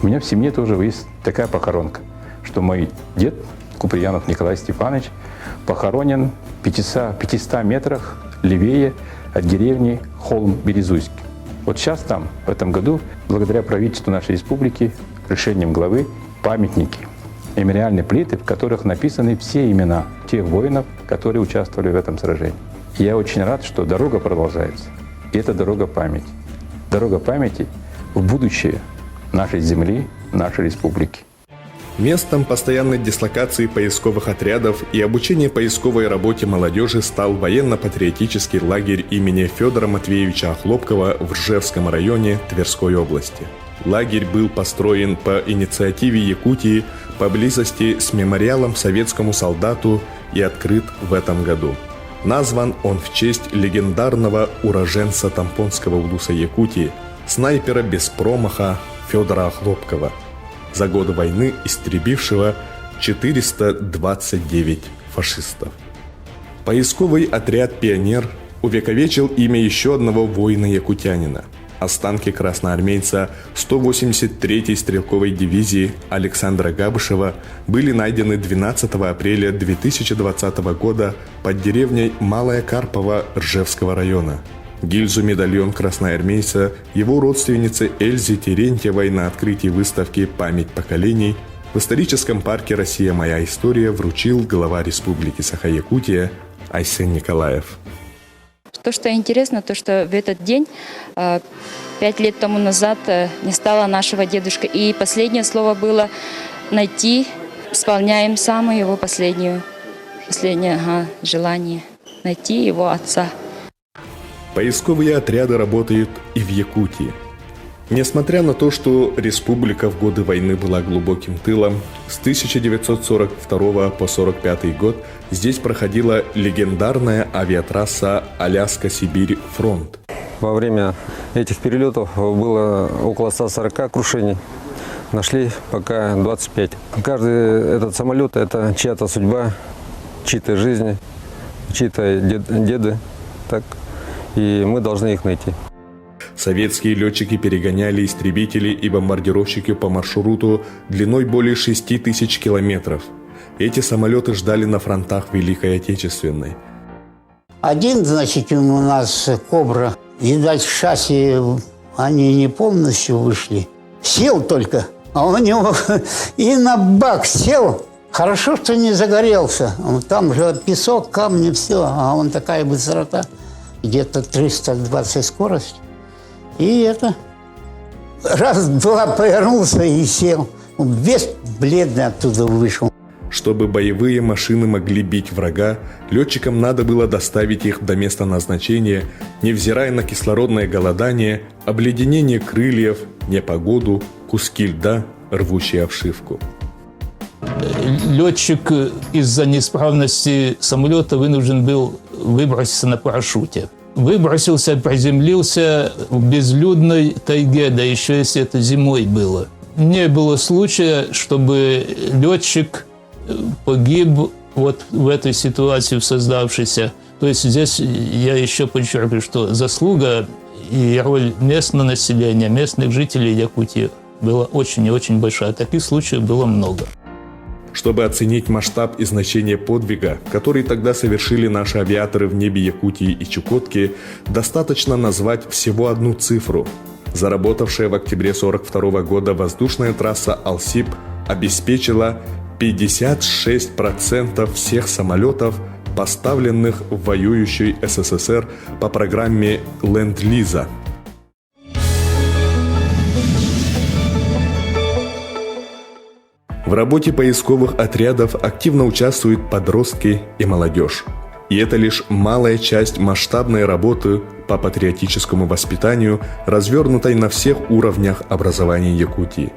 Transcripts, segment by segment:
меня в семье тоже есть такая похоронка, что мой дед Куприянов Николай Степанович похоронен в 500 метрах левее от деревни Холм-Березуйский. Вот сейчас там, в этом году, благодаря правительству нашей республики, решением главы, памятники, мемориальные плиты, в которых написаны все имена тех воинов, которые участвовали в этом сражении. Я очень рад, что дорога продолжается. И это дорога памяти. Дорога памяти в будущее нашей земли, нашей республики. Местом постоянной дислокации поисковых отрядов и обучения поисковой работе молодежи стал военно-патриотический лагерь имени Федора Матвеевича Охлопкова в Ржевском районе Тверской области. Лагерь был построен по инициативе Якутии поблизости с мемориалом советскому солдату и открыт в этом году. Назван он в честь легендарного уроженца Тампонского улуса Якутии, снайпера без промаха Федора Охлопкова, за годы войны истребившего 429 фашистов. Поисковый отряд «Пионер» увековечил имя еще одного воина-якутянина. Останки красноармейца 183-й стрелковой дивизии Александра Габышева были найдены 12 апреля 2020 года под деревней Малая Карпова Ржевского района. Гильзу-медальон красноармейца его родственнице Эльзе Терентьевой на открытии выставки «Память поколений» в историческом парке «Россия. Моя история» вручил глава Республики Саха-Якутия Айсен Николаев. То, что интересно, то, что в этот день, 5 лет тому назад, не стало нашего дедушки. И последнее слово было найти, исполняем самое его последнее желание – найти его отца. Поисковые отряды работают и в Якутии. Несмотря на то, что республика в годы войны была глубоким тылом, с 1942 по 1945 год здесь проходила легендарная авиатрасса Аляска-Сибирь-Фронт. Во время этих перелетов было около 140 крушений. Нашли пока 25. Каждый этот самолет – это чья-то судьба, чьи-то жизни, чьи-то деды. Так. И мы должны их найти. Советские летчики перегоняли истребители и бомбардировщики по маршруту длиной более 6000 километров. Эти самолеты ждали на фронтах Великой Отечественной. Один, значит, у нас «Кобра», видать, шасси, они не полностью вышли. Сел только, а у него и на бак сел. Хорошо, что не загорелся. Там же песок, камни, все, а он такая высота. Где-то 320 скорость. И это раз-два повернулся и сел. Он весь бледный оттуда вышел. Чтобы боевые машины могли бить врага, летчикам надо было доставить их до места назначения, невзирая на кислородное голодание, обледенение крыльев, непогоду, куски льда, рвущие обшивку. Летчик из-за неисправности самолета вынужден был выброситься на парашюте. Выбросился, приземлился в безлюдной тайге, да еще если это зимой было. Не было случая, чтобы летчик погиб вот в этой ситуации, в создавшейся. То есть здесь я еще подчеркиваю, что заслуга и роль местного населения, местных жителей Якутии была очень и очень большая. Таких случаев было много. Чтобы оценить масштаб и значение подвига, который тогда совершили наши авиаторы в небе Якутии и Чукотки, достаточно назвать всего одну цифру. Заработавшая в октябре 1942 года воздушная трасса Алсиб обеспечила 56% всех самолетов, поставленных в воюющий СССР по программе Ленд-Лиза. В работе поисковых отрядов активно участвуют подростки и молодежь. И это лишь малая часть масштабной работы по патриотическому воспитанию, развернутой на всех уровнях образования Якутии.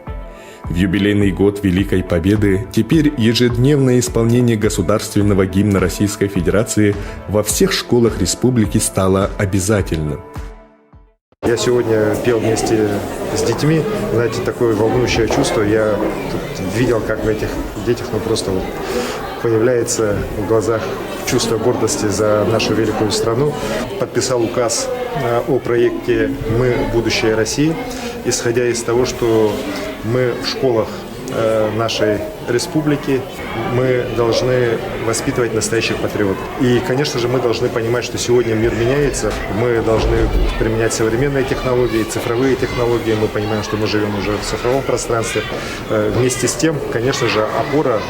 В юбилейный год Великой Победы теперь ежедневное исполнение государственного гимна Российской Федерации во всех школах республики стало обязательным. Я сегодня пел вместе с детьми, знаете, такое волнующее чувство. Я тут видел, как в этих детях просто появляется в глазах чувство гордости за нашу великую страну. Подписал указ о проекте «Мы – будущее России», исходя из того, что мы в школах нашей республики, мы должны воспитывать настоящих патриотов. И, конечно же, мы должны понимать, что сегодня мир меняется, мы должны применять современные технологии, цифровые технологии, мы понимаем, что мы живем уже в цифровом пространстве. Вместе с тем, конечно же, опора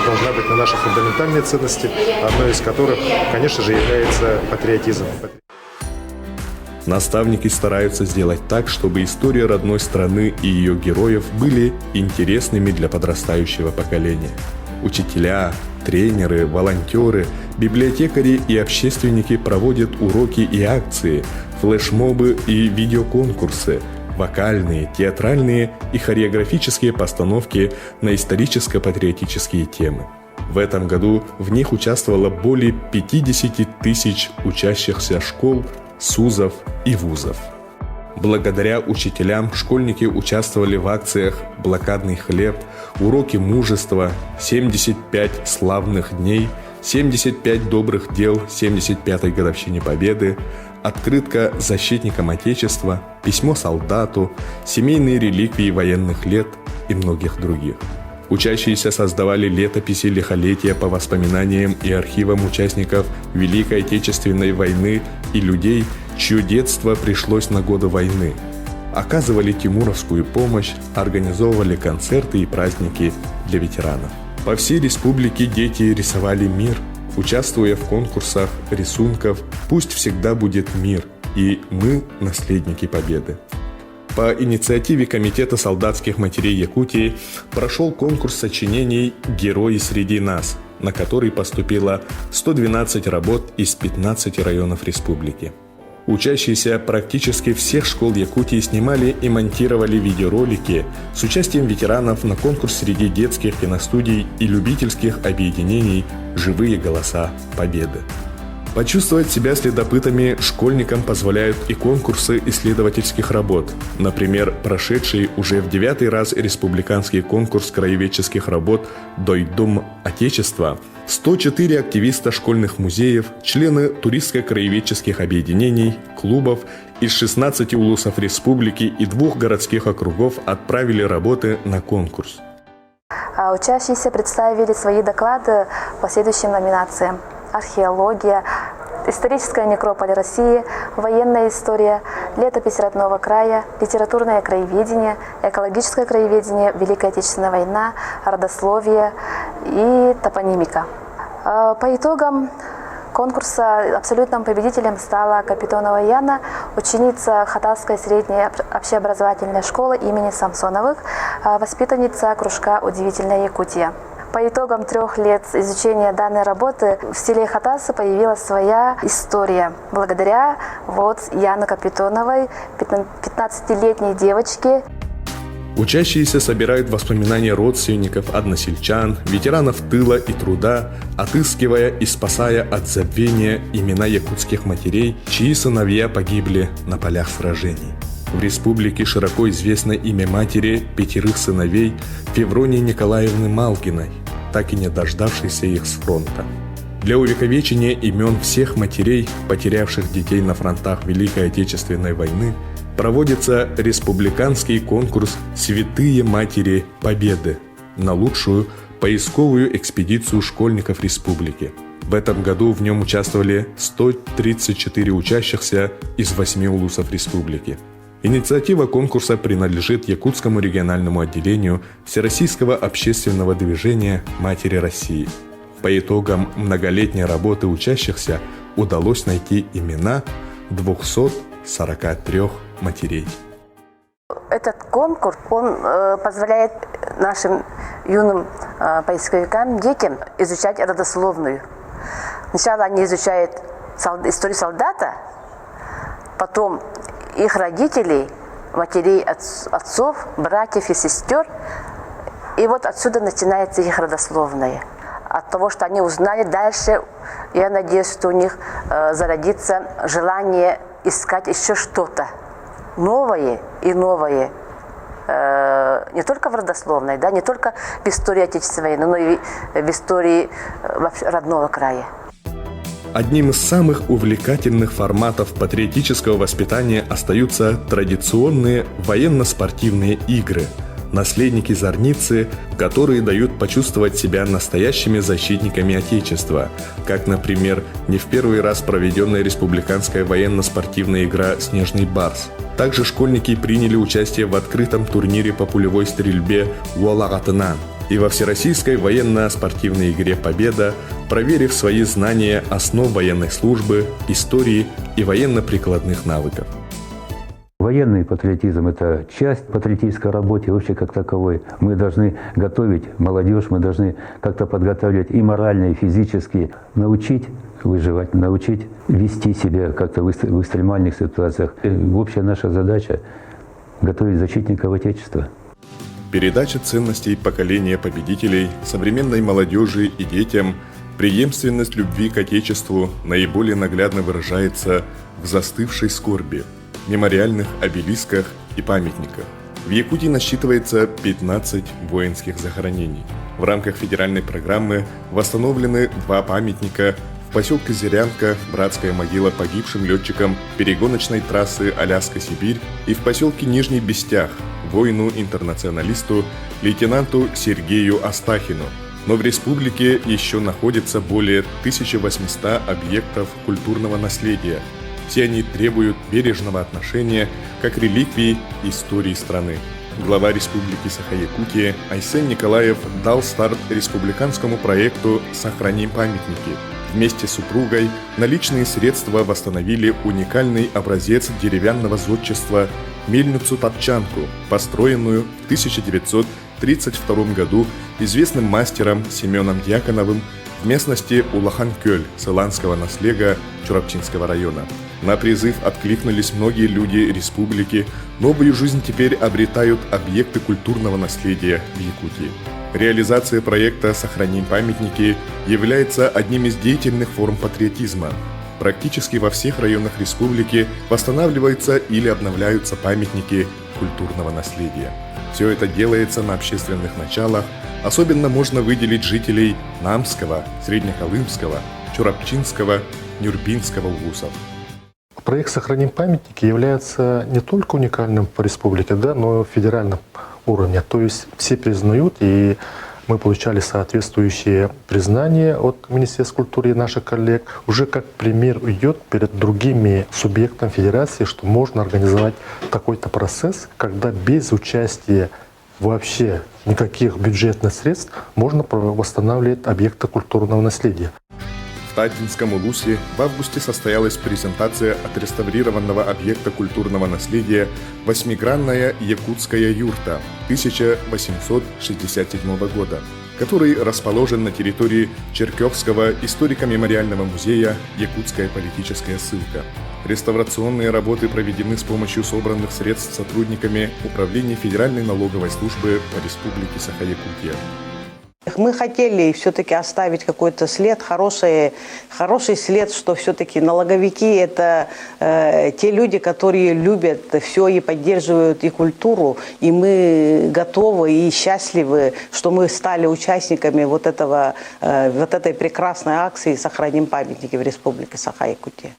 должна быть на наши фундаментальные ценности, одной из которых, конечно же, является патриотизм. Наставники стараются сделать так, чтобы история родной страны и ее героев были интересными для подрастающего поколения. Учителя, тренеры, волонтеры, библиотекари и общественники проводят уроки и акции, флешмобы и видеоконкурсы, вокальные, театральные и хореографические постановки на историческо-патриотические темы. В этом году в них участвовало более 50 тысяч учащихся школ, СУЗов и вузов. Благодаря учителям школьники участвовали в акциях «Блокадный хлеб», «Уроки мужества», «75 славных дней», «75 добрых дел 75-й годовщине Победы», «Открытка защитникам Отечества», «Письмо солдату», «Семейные реликвии военных лет» и многих других. Учащиеся создавали летописи лихолетия по воспоминаниям и архивам участников Великой Отечественной войны и людей, чье детство пришлось на годы войны. Оказывали тимуровскую помощь, организовывали концерты и праздники для ветеранов. По всей республике дети рисовали мир, участвуя в конкурсах рисунков «Пусть всегда будет мир» и «Мы – наследники Победы». По инициативе Комитета солдатских матерей Якутии прошел конкурс сочинений «Герои среди нас», на который поступило 112 работ из 15 районов республики. Учащиеся практически всех школ Якутии снимали и монтировали видеоролики с участием ветеранов на конкурс среди детских киностудий и любительских объединений «Живые голоса Победы». Почувствовать себя следопытами школьникам позволяют и конкурсы исследовательских работ. Например, прошедший уже в 9-й раз республиканский конкурс краеведческих работ «Дойдом Отечества», 104 активиста школьных музеев, члены туристско-краеведческих объединений, клубов из 16 улусов республики и 2 городских округов отправили работы на конкурс. Учащиеся представили свои доклады по следующим номинациям: археология, историческая некрополь России, военная история, летопись родного края, литературное краеведение, экологическое краеведение, Великая Отечественная война, родословие и топонимика. По итогам конкурса абсолютным победителем стала Капитонова Яна, ученица Хатасской средней общеобразовательной школы имени Самсоновых, воспитанница кружка «Удивительная Якутия». По итогам 3 лет изучения данной работы в селе Хатасы появилась своя история. Благодаря Яне Капитоновой, 15-летней девочке. Учащиеся собирают воспоминания родственников, односельчан, ветеранов тыла и труда, отыскивая и спасая от забвения имена якутских матерей, чьи сыновья погибли на полях сражений. В республике широко известно имя матери 5 сыновей Февронии Николаевны Малгиной, так и не дождавшейся их с фронта. Для увековечения имен всех матерей, потерявших детей на фронтах Великой Отечественной войны, проводится республиканский конкурс «Святые Матери Победы» на лучшую поисковую экспедицию школьников республики. В этом году в нем участвовали 134 учащихся из 8 улусов республики. Инициатива конкурса принадлежит Якутскому региональному отделению Всероссийского общественного движения «Матери России». По итогам многолетней работы учащихся удалось найти имена 243 матерей. Этот конкурс, он позволяет нашим юным поисковикам, детям изучать родословную. Сначала они изучают историю солдата, потом их родителей, матерей, отцов, братьев и сестер. И отсюда начинается их родословная. От того, что они узнали дальше, я надеюсь, что у них зародится желание искать еще что-то новое и новое. не только в родословной, да, не только в истории Отечественной войны, но и в истории вообще родного края. Одним из самых увлекательных форматов патриотического воспитания остаются традиционные военно-спортивные игры, наследники Зорницы, которые дают почувствовать себя настоящими защитниками Отечества, как, например, не в первый раз проведенная республиканская военно-спортивная игра «Снежный барс». Также школьники приняли участие в открытом турнире по пулевой стрельбе «Уолагатына» и во всероссийской военно-спортивной игре «Победа», проверив свои знания основ военной службы, истории и военно-прикладных навыков. Военный патриотизм – это часть патриотической работы вообще как таковой. Мы должны готовить молодежь, мы должны как-то подготавливать и морально, и физически, научить выживать, научить вести себя как-то в экстремальных ситуациях. И общая наша задача – готовить защитников Отечества. Передача ценностей поколения победителей современной молодежи и детям, преемственность любви к Отечеству наиболее наглядно выражается в застывшей скорби, мемориальных обелисках и памятниках. В Якутии насчитывается 15 воинских захоронений. В рамках федеральной программы восстановлены 2 памятника в поселке Зырянка, братская могила погибшим летчикам перегоночной трассы Аляска-Сибирь, и в поселке Нижний Бестях, воину-интернационалисту лейтенанту Сергею Астахину. Но в республике еще находится более 1800 объектов культурного наследия. Все они требуют бережного отношения как реликвии истории страны. Глава Республики Саха-Якутия Айсен Николаев дал старт республиканскому проекту «Сохраним памятники». Вместе с супругой на личные средства восстановили уникальный образец деревянного зодчества мельницу-топчанку, построенную в 1932 году известным мастером Семеном Дьяконовым в местности Улахан-Кёль Сыланского наслега Чурапчинского района. На призыв откликнулись многие люди республики. Новую жизнь теперь обретают объекты культурного наследия в Якутии. Реализация проекта «Сохраним памятники» является одним из деятельных форм патриотизма. Практически во всех районах республики восстанавливаются или обновляются памятники культурного наследия. Все это делается на общественных началах. Особенно можно выделить жителей Намского, Среднеколымского, Чурапчинского, Нюрбинского улусов. Проект «Сохраним памятники» является не только уникальным по республике, да, но и в федеральном уровне. То есть все признают, и мы получали соответствующие признания от Министерства культуры и наших коллег. Уже как пример идет перед другими субъектами федерации, что можно организовать такой-то процесс, когда без участия вообще никаких бюджетных средств можно восстанавливать объекты культурного наследия. В Татинском улусе в августе состоялась презентация отреставрированного объекта культурного наследия «Восьмигранная якутская юрта» 1867 года, который расположен на территории Черкёвского историко-мемориального музея «Якутская политическая ссылка». Реставрационные работы проведены с помощью собранных средств сотрудниками Управления Федеральной налоговой службы по Республике Саха-Якутия. Мы хотели все-таки оставить какой-то след, хороший след, что все-таки налоговики – это те люди, которые любят все и поддерживают и культуру. И мы готовы и счастливы, что мы стали участниками вот этой прекрасной акции «Сохраним памятники» в Республике Саха-Якутия.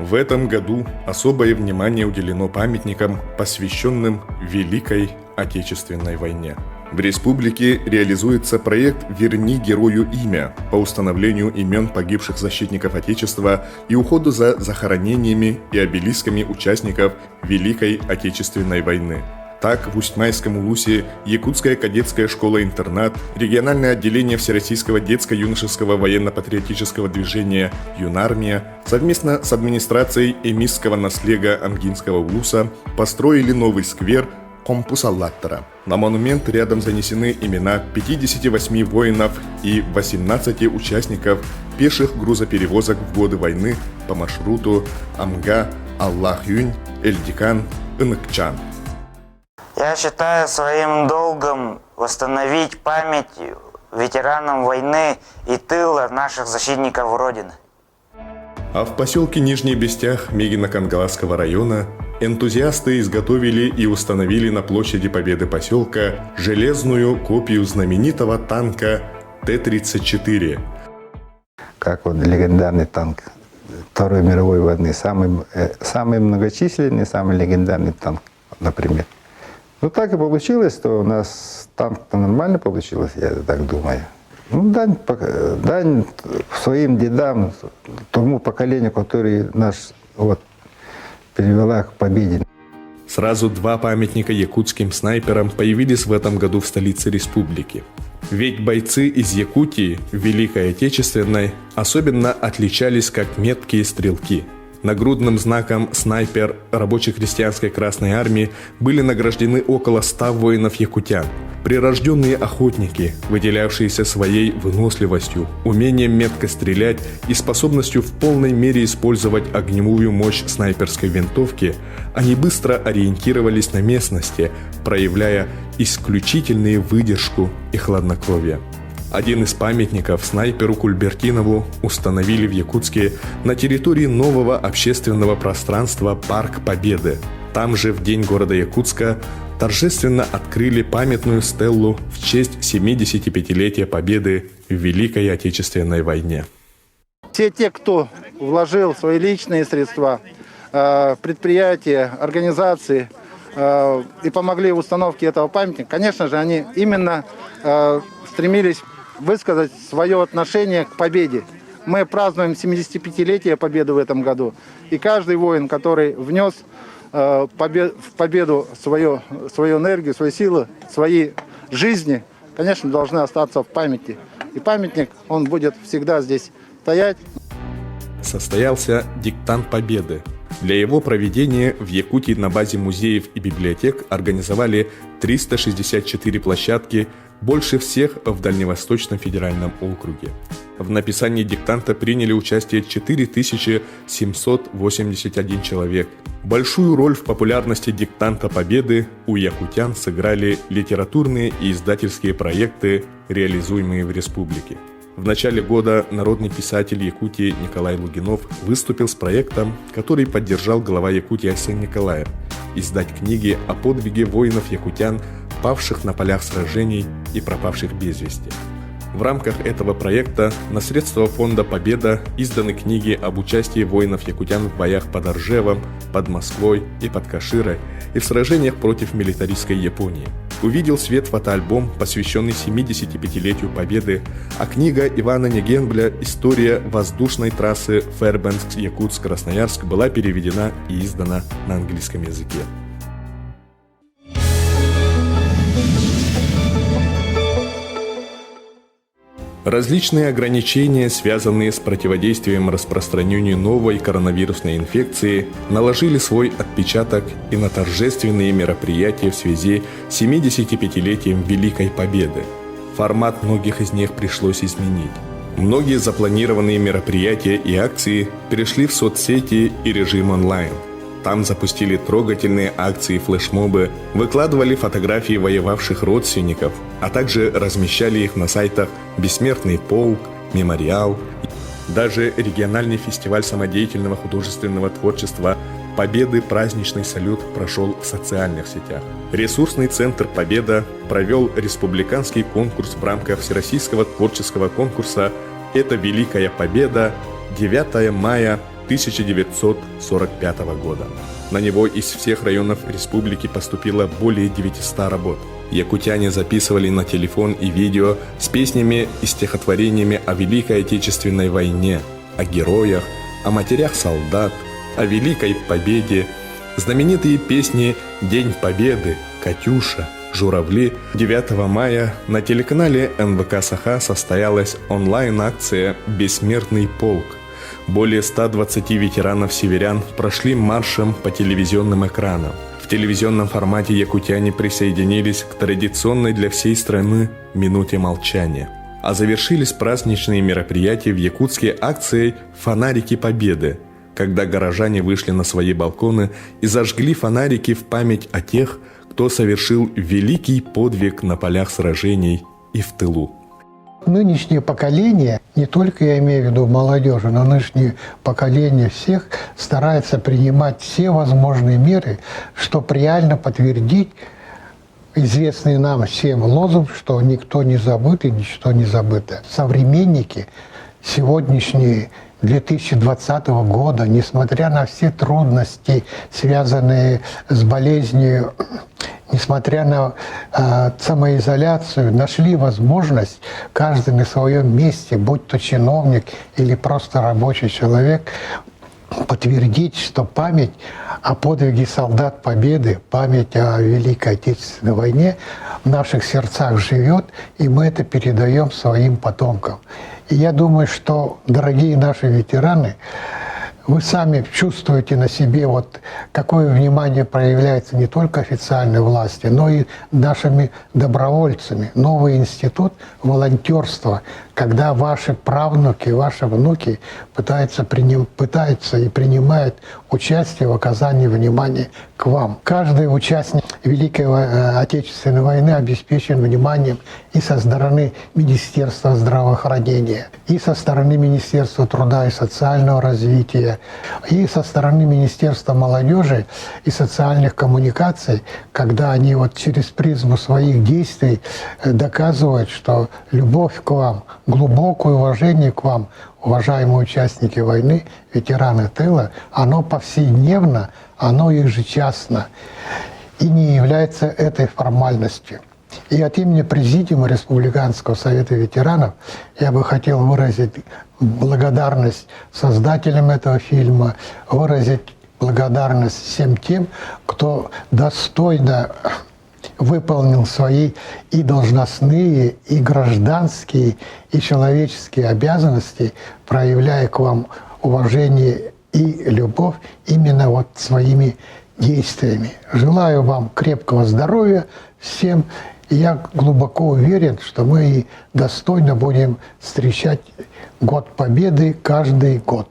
В этом году особое внимание уделено памятникам, посвященным Великой Отечественной войне. В республике реализуется проект «Верни герою имя» по установлению имен погибших защитников Отечества и уходу за захоронениями и обелисками участников Великой Отечественной войны. Так, в Усть-Майском улусе Якутская кадетская школа-интернат, региональное отделение Всероссийского детско-юношеского военно-патриотического движения «Юнармия» совместно с администрацией Эмисского наслега Амгинского улуса построили новый сквер Компусаллаттара. На монумент рядом занесены имена 58 воинов и 18 участников пеших грузоперевозок в годы войны по маршруту Амга, Аллах-Юнь, Эльдикан, Иныкчан. Я считаю своим долгом восстановить память ветеранам войны и тыла наших защитников Родины. А в поселке Нижний Бестях Мегино-Кангаласского района энтузиасты изготовили и установили на площади Победы поселка железную копию знаменитого танка Т-34. Как вот легендарный танк Второй мировой войны, самый многочисленный, самый легендарный танк, например. Ну так и получилось, что у нас танк-то нормально получилось, я так думаю. Ну, дань своим дедам, тому поколению, которое нас привела к победе. Сразу два памятника якутским снайперам появились в этом году в столице республики. Ведь бойцы из Якутии в Великой Отечественной особенно отличались как меткие стрелки. Нагрудным знаком «Снайпер» рабоче-крестьянской Красной Армии были награждены около 100 воинов-якутян. Прирожденные охотники, выделявшиеся своей выносливостью, умением метко стрелять и способностью в полной мере использовать огневую мощь снайперской винтовки, они быстро ориентировались на местности, проявляя исключительную выдержку и хладнокровие. Один из памятников снайперу Кульбертинову установили в Якутске на территории нового общественного пространства «Парк Победы». Там же в день города Якутска торжественно открыли памятную стеллу в честь 75-летия Победы в Великой Отечественной войне. Все те, кто вложил свои личные средства, предприятия, организации и помогли в установке этого памятника, конечно же, они именно стремились высказать свое отношение к победе. Мы празднуем 75-летие Победы в этом году. И каждый воин, который внес в победу свою энергию, свои силы, свои жизни, конечно, должны остаться в памяти. И памятник, он будет всегда здесь стоять. Состоялся диктант Победы. Для его проведения в Якутии на базе музеев и библиотек организовали 364 площадки, больше всех в Дальневосточном федеральном округе. В написании диктанта приняли участие 4781 человек. Большую роль в популярности диктанта Победы у якутян сыграли литературные и издательские проекты, реализуемые в республике. В начале года народный писатель Якутии Николай Лугинов выступил с проектом, который поддержал глава Якутии Арсений Николаев – издать книги о подвиге воинов-якутян, павших на полях сражений и пропавших без вести. В рамках этого проекта на средства фонда «Победа» изданы книги об участии воинов-якутян в боях под Оржевом, под Москвой и под Каширой и в сражениях против милитаристской Японии. Увидел свет фотоальбом, посвященный 75-летию Победы, а книга Ивана Негенбля «История воздушной трассы Фэрбенкс-Якутск-Красноярск» была переведена и издана на английском языке. Различные ограничения, связанные с противодействием распространению новой коронавирусной инфекции, наложили свой отпечаток и на торжественные мероприятия в связи с 75-летием Великой Победы. Формат многих из них пришлось изменить. Многие запланированные мероприятия и акции перешли в соцсети и режим онлайн. Там запустили трогательные акции и флешмобы, выкладывали фотографии воевавших родственников, а также размещали их на сайтах «Бессмертный полк», «Мемориал». Даже региональный фестиваль самодеятельного художественного творчества «Победы. Праздничный салют» прошел в социальных сетях. Ресурсный центр «Победа» провел республиканский конкурс в рамках Всероссийского творческого конкурса «Это Великая Победа. 9 мая 1945 года». На него из всех районов республики поступило более 900 работ. Якутяне записывали на телефон и видео с песнями и стихотворениями о Великой Отечественной войне, о героях, о матерях солдат, о Великой Победе. Знаменитые песни «День Победы», «Катюша», «Журавли». 9 мая на телеканале НВК «Саха» состоялась онлайн-акция «Бессмертный полк». Более 120 ветеранов-северян прошли маршем по телевизионным экранам. В телевизионном формате якутяне присоединились к традиционной для всей страны минуте молчания. А завершились праздничные мероприятия в Якутске акцией «Фонарики Победы», когда горожане вышли на свои балконы и зажгли фонарики в память о тех, кто совершил великий подвиг на полях сражений и в тылу. Нынешнее поколение, не только я имею в виду молодежи, но нынешнее поколение всех старается принимать все возможные меры, чтобы реально подтвердить известный нам всем лозунг, что никто не забыт и ничто не забыто. Современники сегодняшние 2020 года, несмотря на все трудности, связанные с болезнью, несмотря на самоизоляцию, нашли возможность, каждый на своем месте, будь то чиновник или просто рабочий человек, подтвердить, что память о подвиге солдат Победы, память о Великой Отечественной войне в наших сердцах живет, и мы это передаем своим потомкам. И я думаю, что, дорогие наши ветераны, вы сами чувствуете на себе, вот какое внимание проявляется не только официальной власти, но и нашими добровольцами. Новый институт волонтерства, когда ваши правнуки, ваши внуки пытаются и принимают участие в оказании внимания к вам. Каждый участник Великой Отечественной войны обеспечен вниманием и со стороны Министерства здравоохранения, и со стороны Министерства труда и социального развития, и со стороны Министерства молодежи и социальных коммуникаций, когда они вот через призму своих действий доказывают, что любовь к вам, глубокое уважение к вам, уважаемые участники войны, ветераны тыла, оно повседневно, оно ежечасно и не является этой формальностью. И от имени Президиума Республиканского совета ветеранов я бы хотел выразить благодарность создателям этого фильма, выразить благодарность всем тем, кто достойно выполнил свои и должностные, и гражданские, и человеческие обязанности, проявляя к вам уважение и любовь именно вот своими действиями. Желаю вам крепкого здоровья всем. И я глубоко уверен, что мы достойно будем встречать Год Победы каждый год.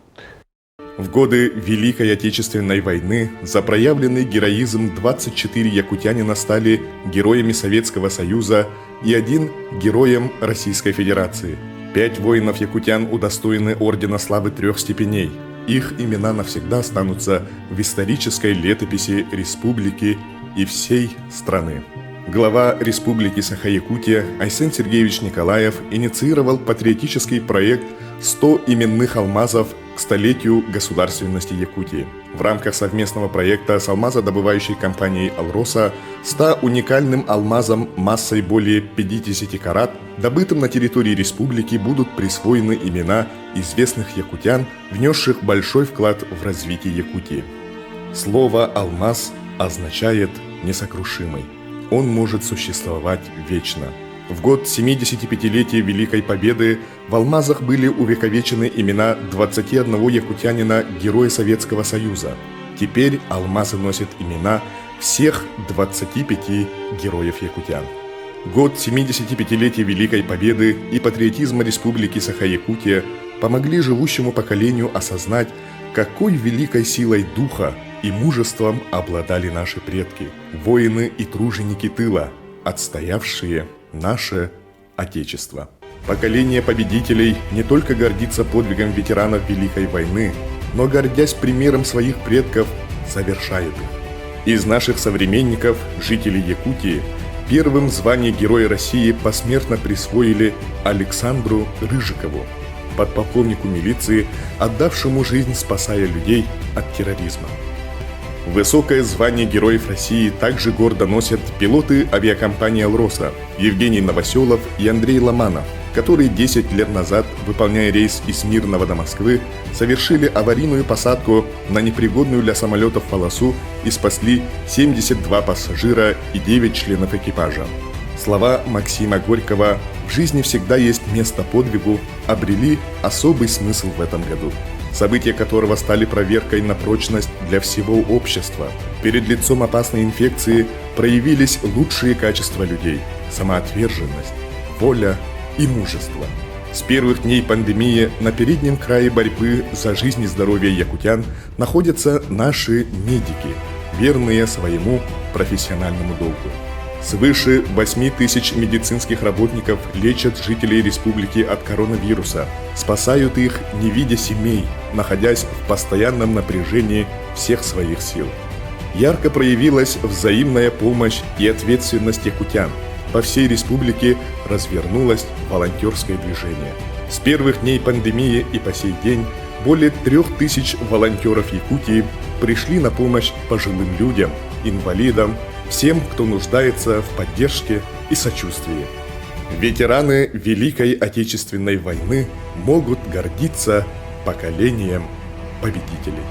В годы Великой Отечественной войны за проявленный героизм 24 якутянина стали героями Советского Союза и 1 героем Российской Федерации. 5 воинов-якутян удостоены Ордена Славы 3 степеней. Их имена навсегда останутся в исторической летописи республики и всей страны. Глава Республики Саха-Якутия Айсен Сергеевич Николаев инициировал патриотический проект «100 именных алмазов к столетию государственности Якутии». В рамках совместного проекта с алмазодобывающей компанией «Алроса» 100 уникальным алмазам массой более 50 карат, добытым на территории республики, будут присвоены имена известных якутян, внесших большой вклад в развитие Якутии. Слово «алмаз» означает «несокрушимый». Он может существовать вечно. В год 75-летия Великой Победы в алмазах были увековечены имена 21 якутянина Героя Советского Союза. Теперь алмазы носят имена всех 25 героев-якутян. Год 75-летия Великой Победы и патриотизма Республики Саха-Якутия помогли живущему поколению осознать, какой великой силой духа и мужеством обладали наши предки, воины и труженики тыла, отстоявшие наше Отечество. Поколение победителей не только гордится подвигом ветеранов Великой войны, но, гордясь примером своих предков, совершает их. Из наших современников, жителей Якутии, первым звание Героя России посмертно присвоили Александру Рыжикову, подполковнику милиции, отдавшему жизнь, спасая людей от терроризма. Высокое звание Героев России также гордо носят пилоты авиакомпании «Алроса» Евгений Новоселов и Андрей Ломанов, которые 10 лет назад, выполняя рейс из Мирного до Москвы, совершили аварийную посадку на непригодную для самолетов полосу и спасли 72 пассажира и 9 членов экипажа. Слова Максима Горького «В жизни всегда есть место подвигу» обрели особый смысл в этом году, события которого стали проверкой на прочность для всего общества. Перед лицом опасной инфекции проявились лучшие качества людей – самоотверженность, воля и мужество. С первых дней пандемии на переднем крае борьбы за жизнь и здоровье якутян находятся наши медики, верные своему профессиональному долгу. Свыше 8 тысяч медицинских работников лечат жителей республики от коронавируса, спасают их, не видя семей, находясь в постоянном напряжении всех своих сил. Ярко проявилась взаимная помощь и ответственность якутян. По всей республике развернулось волонтерское движение. С первых дней пандемии и по сей день более 3000 волонтеров Якутии пришли на помощь пожилым людям, инвалидам, всем, кто нуждается в поддержке и сочувствии. Ветераны Великой Отечественной войны могут гордиться поколением победителей.